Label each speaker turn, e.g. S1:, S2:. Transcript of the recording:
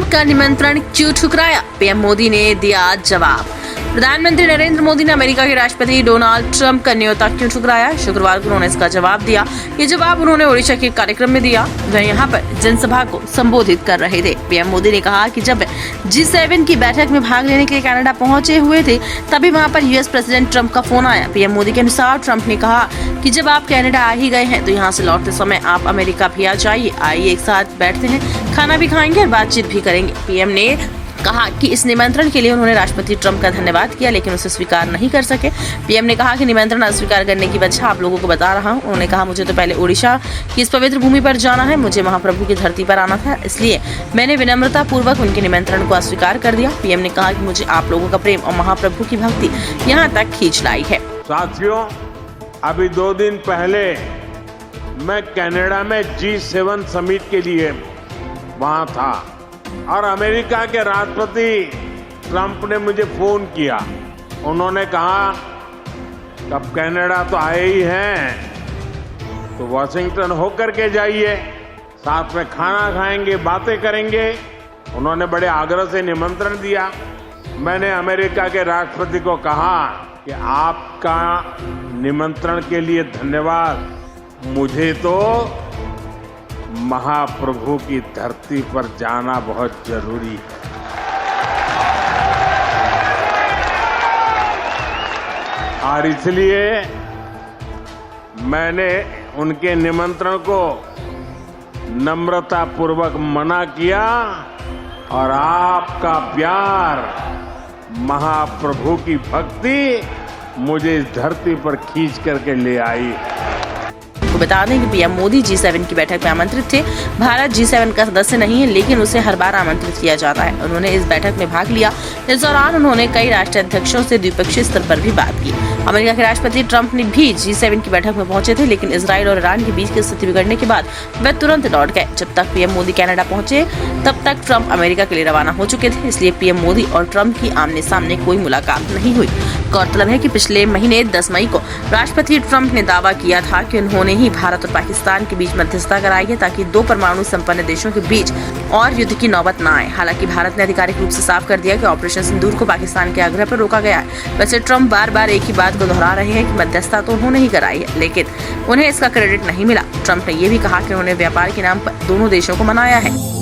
S1: Trump का निमंत्रण क्यों ठुकराया? पीएम मोदी ने दिया जवाब। प्रधानमंत्री नरेंद्र मोदी ने अमेरिका के राष्ट्रपति डोनाल्ड ट्रंप का न्योता क्यों ठुकराया? शुक्रवार को उन्होंने इसका जवाब दिया। ये जवाब उन्होंने ओडिशा के कार्यक्रम में दिया। वह यहाँ पर जनसभा को संबोधित कर रहे थे। पीएम मोदी ने कहा कि जब G7 की बैठक में भाग लेने के लिए कनाडा पहुंचे हुए थे, तभी वहां पर यूएस प्रेसिडेंट ट्रंप का फोन आया। पीएम मोदी के अनुसार ट्रंप ने कहा कि जब आप कनाडा आ ही गए हैं, तो यहाँ से लौटते समय आप अमेरिका भी आ जाइए। आइए एक साथ बैठते हैं, खाना भी खाएंगे और बातचीत भी करेंगे। पीएम ने कहा कि इस निमंत्रण के लिए उन्होंने राष्ट्रपति ट्रंप का धन्यवाद किया, लेकिन उसे स्वीकार नहीं कर सके। पीएम ने कहा कि निमंत्रण अस्वीकार करने की वजह आप लोगों को बता रहा हूं। उन्होंने कहा, मुझे तो पहले ओडिशा की इस पवित्र भूमि पर जाना है, मुझे महाप्रभु की धरती पर आना था, इसलिए मैंने विनम्रता पूर्वक उनके निमंत्रण को अस्वीकार कर दिया। पीएम ने कहा कि मुझे आप लोगों का प्रेम और महाप्रभु की भक्ति यहाँ तक खींच लाई है।
S2: साथियों, अभी 2 दिन पहले मैं कनाडा में G7 समिट के लिए वहां था और अमेरिका के राष्ट्रपति ट्रंप ने मुझे फोन किया। उन्होंने कहा, अब कनाडा तो आए ही हैं, तो वाशिंगटन होकर के जाइए, साथ में खाना खाएंगे, बातें करेंगे। उन्होंने बड़े आग्रह से निमंत्रण दिया। मैंने अमेरिका के राष्ट्रपति को कहा कि आपका निमंत्रण के लिए धन्यवाद, मुझे तो महाप्रभु की धरती पर जाना बहुत जरूरी है। और इसलिए मैंने उनके निमंत्रण को नम्रता पूर्वक मना किया और आपका प्यार, महाप्रभु की भक्ति मुझे इस धरती पर खींच करके ले आई।
S1: आपको बता दें कि पीएम मोदी G7 की बैठक में आमंत्रित थे। भारत G7 का सदस्य नहीं है, लेकिन उसे हर बार आमंत्रित किया जाता है। उन्होंने इस बैठक में भाग लिया। इस दौरान उन्होंने कई राष्ट्राध्यक्षों से द्विपक्षीय स्तर पर भी बात की। अमेरिका के राष्ट्रपति ट्रंप ने भी G7 की बैठक में पहुंचे थे, लेकिन इजराइल और ईरान के बीच की स्थिति बिगड़ने के बाद वे तुरंत लौट गए। जब तक पीएम मोदी कनाडा पहुंचे, तब तक ट्रंप अमेरिका के लिए रवाना हो चुके थे, इसलिए पीएम मोदी और ट्रंप की आमने सामने कोई मुलाकात नहीं हुई। गौरतलब है कि पिछले महीने 10 मई को राष्ट्रपति ट्रंप ने दावा किया था कि उन्होंने ही भारत और पाकिस्तान के बीच मध्यस्थता कराई है, ताकि 2 परमाणु संपन्न देशों के बीच और युद्ध की नौबत न आए। हालांकि भारत ने आधिकारिक रूप से साफ कर दिया कि ऑपरेशन सिंदूर को पाकिस्तान के आग्रह पर रोका गया है। वैसे ट्रंप बार बार एक ही बात को दोहरा रहे हैं कि मध्यस्थता तो उन्होंने ही कराई है, लेकिन उन्हें इसका क्रेडिट नहीं मिला। ट्रंप ने यह भी कहा कि उन्होंने व्यापार के नाम पर दोनों देशों को मनाया है।